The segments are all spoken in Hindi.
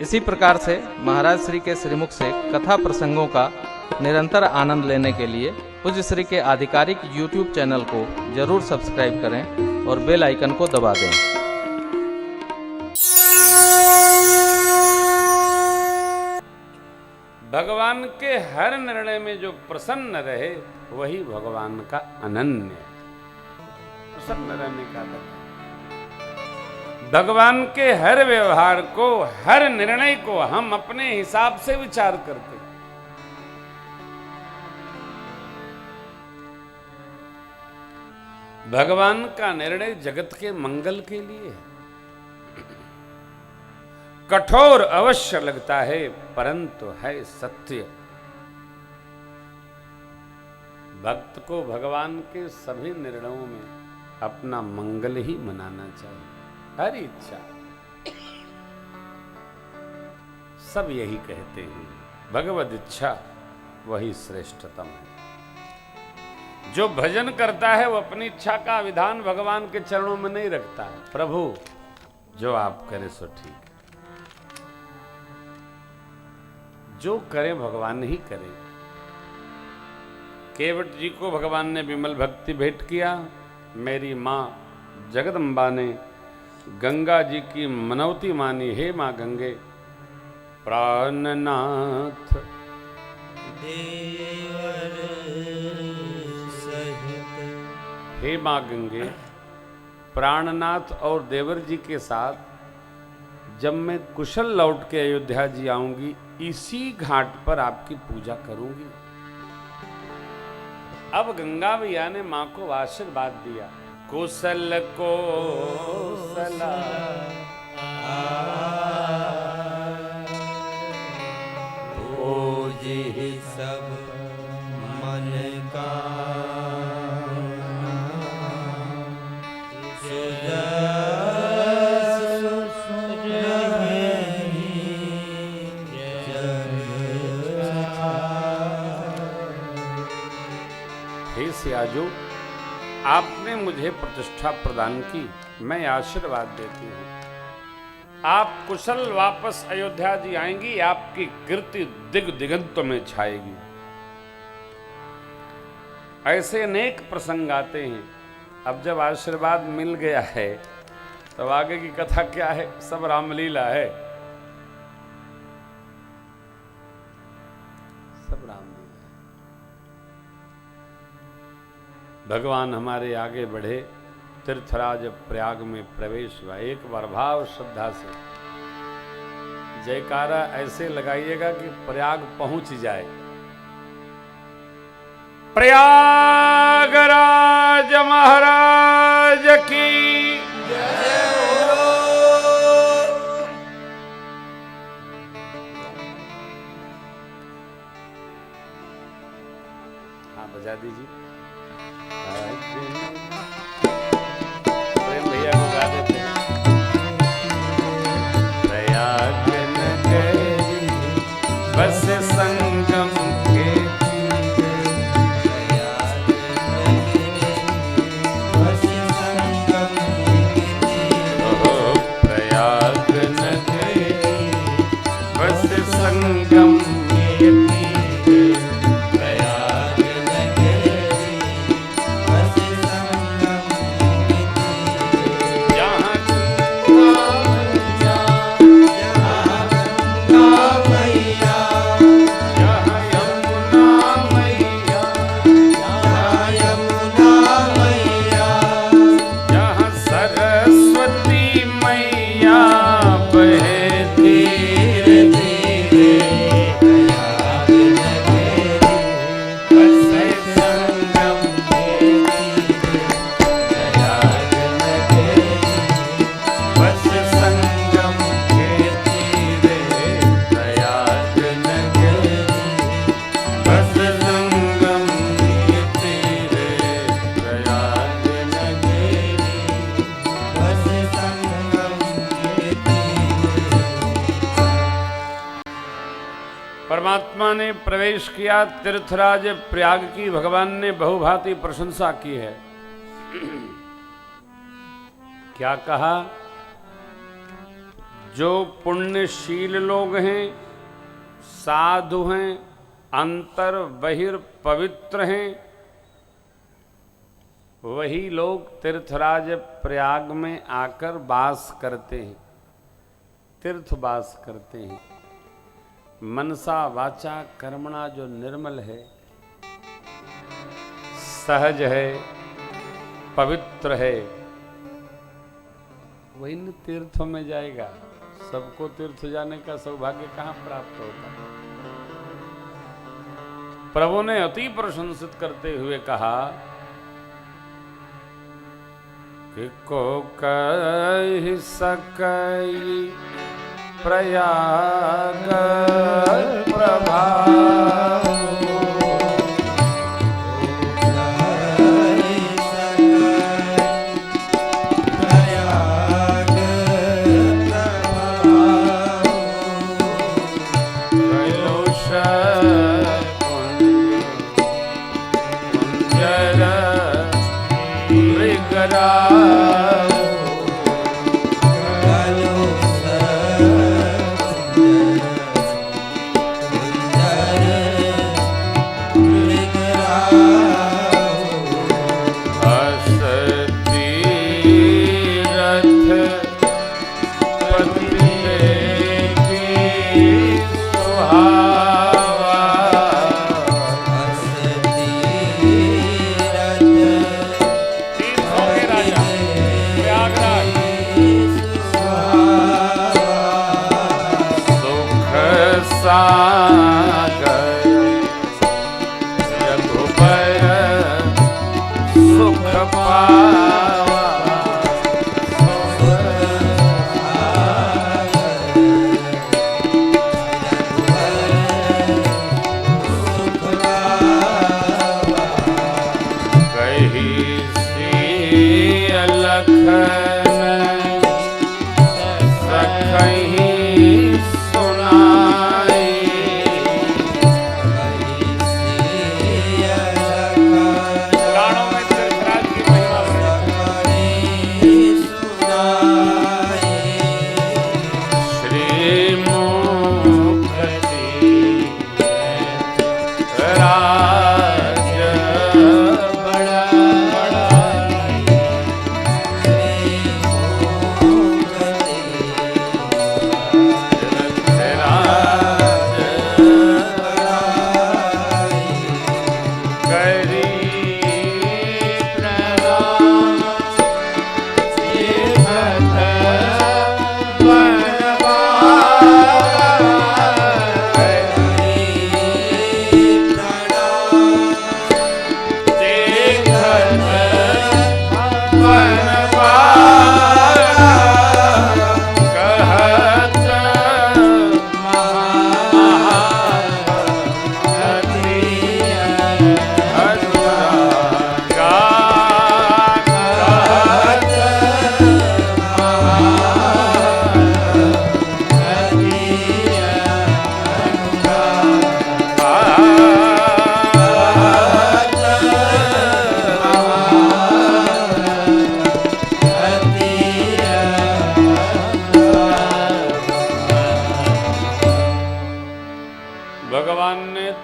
इसी प्रकार से महाराज श्री के श्रीमुख से कथा प्रसंगों का निरंतर आनंद लेने के लिए पूज्य श्री के आधिकारिक YouTube चैनल को जरूर सब्सक्राइब करें और बेल आइकन को दबा दें। भगवान के हर निर्णय में जो प्रसन्न रहे वही भगवान का अनन्य प्रसन्न रहने का लक्ष्य। भगवान के हर व्यवहार को, हर निर्णय को हम अपने हिसाब से विचार करते। भगवान का निर्णय जगत के मंगल के लिए है। कठोर अवश्य लगता है परंतु है सत्य। भक्त को भगवान के सभी निर्णयों में अपना मंगल ही मनाना चाहिए। हर इच्छा सब यही कहते हैं, भगवद इच्छा वही श्रेष्ठतम है। जो भजन करता है वो अपनी इच्छा का विधान भगवान के चरणों में नहीं रखता है। प्रभु जो आप करे सो ठीक, जो करे भगवान ही करे। केवट जी को भगवान ने विमल भक्ति भेंट किया। मेरी माँ जगदम्बा ने गंगा जी की मनौती मानी। हे माँ गंगे प्राणनाथ देवर सहित, हे माँ गंगे प्राणनाथ और देवर जी के साथ जब मैं कुशल लौट के अयोध्या जी आऊंगी, इसी घाट पर आपकी पूजा करूंगी। अब गंगा भैया ने मां को आशीर्वाद दिया। कुशल कोसला पूजी सब मन का सियाजू, आपने मुझे प्रतिष्ठा प्रदान की, मैं आशीर्वाद देती हूं। आप कुशल वापस अयोध्या जी आएंगी, आपकी कीर्ति दिग दिगंतों में छाएगी। ऐसे अनेक प्रसंग आते हैं। अब जब आशीर्वाद मिल गया है तो आगे की कथा क्या है? सब रामलीला है, सब रामलीला। भगवान हमारे आगे बढ़े। तीर्थराज प्रयाग में प्रवेश हुआ। एक बार भाव श्रद्धा से जयकारा ऐसे लगाइएगा कि प्रयाग पहुंच जाए। प्रयागराज महाराज की जय हो। हाँ बजा दीजिए। प्रेम भैया को गा देते हैं। प्रयाग नगरी बस संगम के बस संगम प्रयाग नगरी बस संगम के परमात्मा ने प्रवेश किया तीर्थराज प्रयाग की। भगवान ने बहुभांति प्रशंसा की है। क्या कहा? जो पुण्यशील लोग हैं, साधु हैं, अंतर बहिर पवित्र हैं, वही लोग तीर्थराज प्रयाग में आकर वास करते हैं, तीर्थवास करते हैं। मनसा वाचा कर्मणा जो निर्मल है, सहज है, पवित्र है, वही न तीर्थों में जाएगा। सबको तीर्थ जाने का सौभाग्य कहाँ प्राप्त होता है। प्रभु ने अति प्रशंसित करते हुए कहा कि को कहि सकई प्रयाग प्रभाव,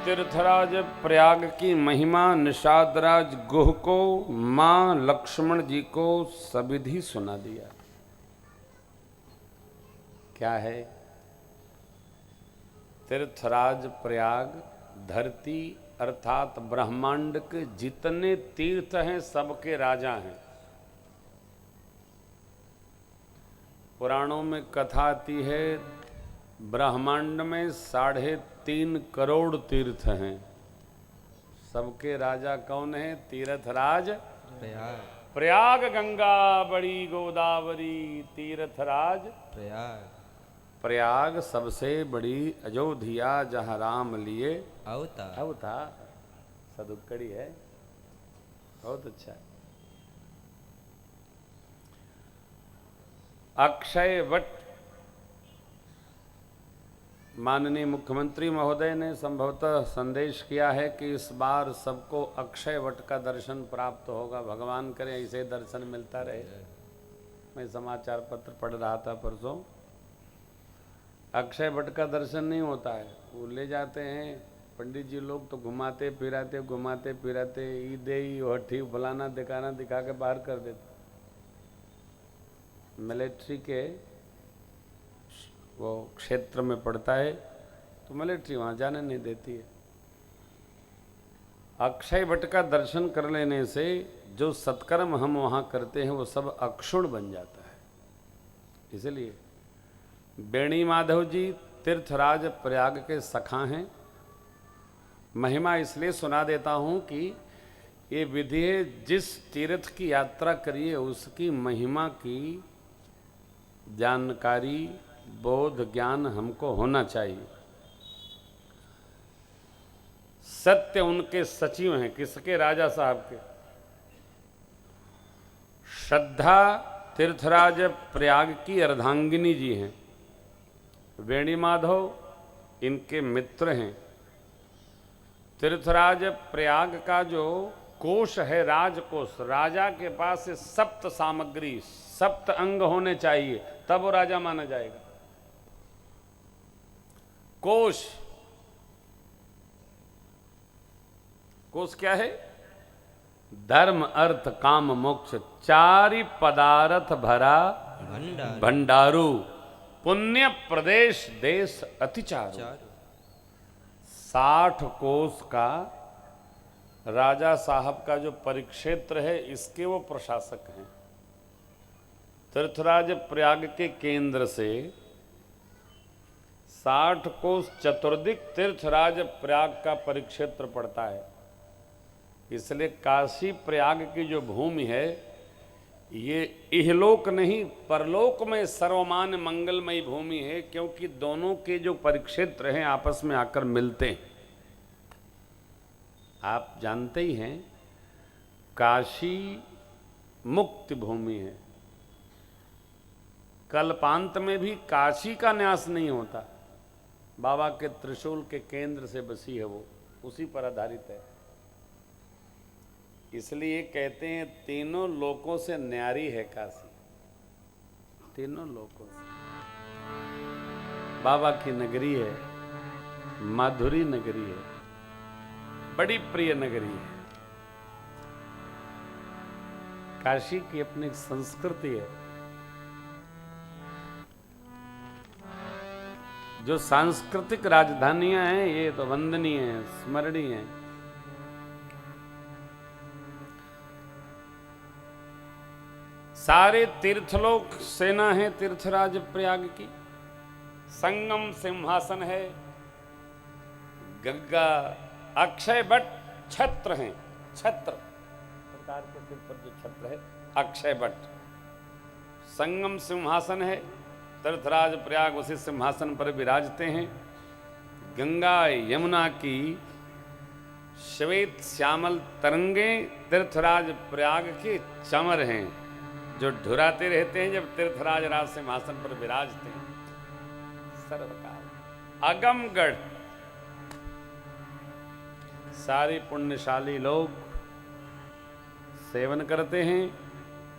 तीर्थराज प्रयाग की महिमा निषादराज गुह को मां लक्ष्मण जी को सविधि सुना दिया। क्या है? तीर्थराज प्रयाग धरती अर्थात ब्रह्मांड के जितने तीर्थ हैं सबके राजा हैं। पुराणों में कथा आती है ब्रह्मांड में 3.5 करोड़ तीर्थ हैं। सबके राजा कौन है? तीर्थराज प्रयाग गंगा बड़ी गोदावरी तीर्थराज प्रयाग सबसे बड़ी अयोध्या जहाँ राम लिए अवतार। सदुक्कड़ी है, बहुत अच्छा है। अक्षय वट माननीय मुख्यमंत्री महोदय ने संभवतः संदेश किया है कि इस बार सबको अक्षय वट का दर्शन प्राप्त होगा। भगवान करे ऐसे दर्शन मिलता रहे। मैं समाचार पत्र पढ़ रहा था परसों, अक्षय वट का दर्शन नहीं होता है। वो ले जाते हैं पंडित जी लोग, तो घुमाते फिराते ई दे हठी फलाना दिखाना दिखा के बाहर कर देते। मिलिट्री के वो क्षेत्र में पड़ता है तो मिलिट्री वहाँ जाने नहीं देती है। अक्षय वट का दर्शन कर लेने से जो सत्कर्म हम वहाँ करते हैं वो सब अक्षुण बन जाता है। इसलिए बेणी माधव जी तीर्थराज प्रयाग के सखा हैं। महिमा इसलिए सुना देता हूँ कि ये विधि है, जिस तीर्थ की यात्रा करिए उसकी महिमा की जानकारी बोध ज्ञान हमको होना चाहिए। सत्य उनके सचिव हैं, किसके? राजा साहब के। श्रद्धा तीर्थराज प्रयाग की अर्धांगिनी जी हैं। वेणी माधव इनके मित्र हैं। तीर्थराज प्रयाग का जो कोष है, राजकोष, राजा के पास से सप्त सामग्री, सप्त अंग होने चाहिए, तब वो राजा माना जाएगा। कोष, कोष क्या है? धर्म अर्थ काम मोक्ष, चारि पदार्थ भरा भंडारू, पुण्य प्रदेश देश अतिचारू। 60 कोष का राजा साहब का जो परिक्षेत्र है, इसके वो प्रशासक हैं। तीर्थराज प्रयाग के केंद्र से 60 कोष चतुर्दिक तीर्थराज प्रयाग का परिक्षेत्र पड़ता है। इसलिए काशी प्रयाग की जो भूमि है, ये इहलोक नहीं परलोक में सर्वमान्य मंगलमयी भूमि है, क्योंकि दोनों के जो परिक्षेत्र हैं आपस में आकर मिलते हैं। आप जानते ही हैं काशी मुक्ति भूमि है। कल्पांत में भी काशी का न्यास नहीं होता। बाबा के त्रिशूल के केंद्र से बसी है, वो उसी पर आधारित है। इसलिए कहते हैं तीनों लोकों से न्यारी है काशी, तीनों लोकों से। बाबा की नगरी है, माधुरी नगरी है, बड़ी प्रिय नगरी है। काशी की अपनी संस्कृति है। जो सांस्कृतिक राजधानियां हैं ये तो वंदनीय हैं, स्मरणीय हैं। सारे तीर्थलोक सेना है तीर्थराज प्रयाग की। संगम सिंहासन है, गंगा, अक्षय वट छत्र हैं। छत्र सरकार के सिर पर जो छत्र है अक्षय वट। संगम सिंहासन है, तीर्थराज प्रयाग उसी सिंहासन पर विराजते हैं। गंगा यमुना की श्वेत श्यामल तरंगे तीर्थराज प्रयाग के चमर हैं, जो ढुराते रहते हैं जब तीर्थराज राज सिंहासन पर विराजते हैं। सर्वकाल अगमगढ़, सारे पुण्यशाली लोग सेवन करते हैं,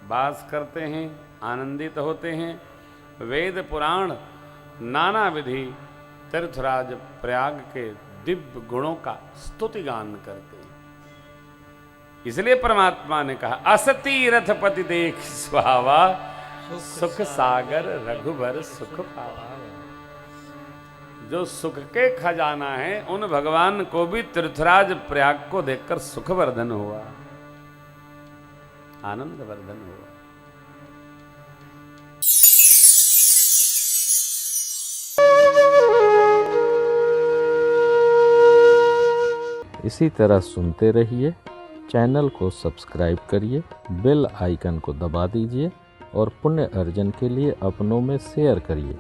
वास करते हैं, आनंदित होते हैं। वेद पुराण नाना विधि तीर्थराज प्रयाग के दिव्य गुणों का स्तुति गान करते हैं। इसलिए परमात्मा ने कहा, असती रथपति देख सुहावा, सुख सागर रघुबर सुख पावा। जो सुख के खजाना है उन भगवान को भी तीर्थराज प्रयाग को देखकर सुखवर्धन हुआ, आनंद वर्धन हुआ। इसी तरह सुनते रहिए। चैनल को सब्सक्राइब करिए, बेल आइकन को दबा दीजिए और पुण्य अर्जन के लिए अपनों में शेयर करिए।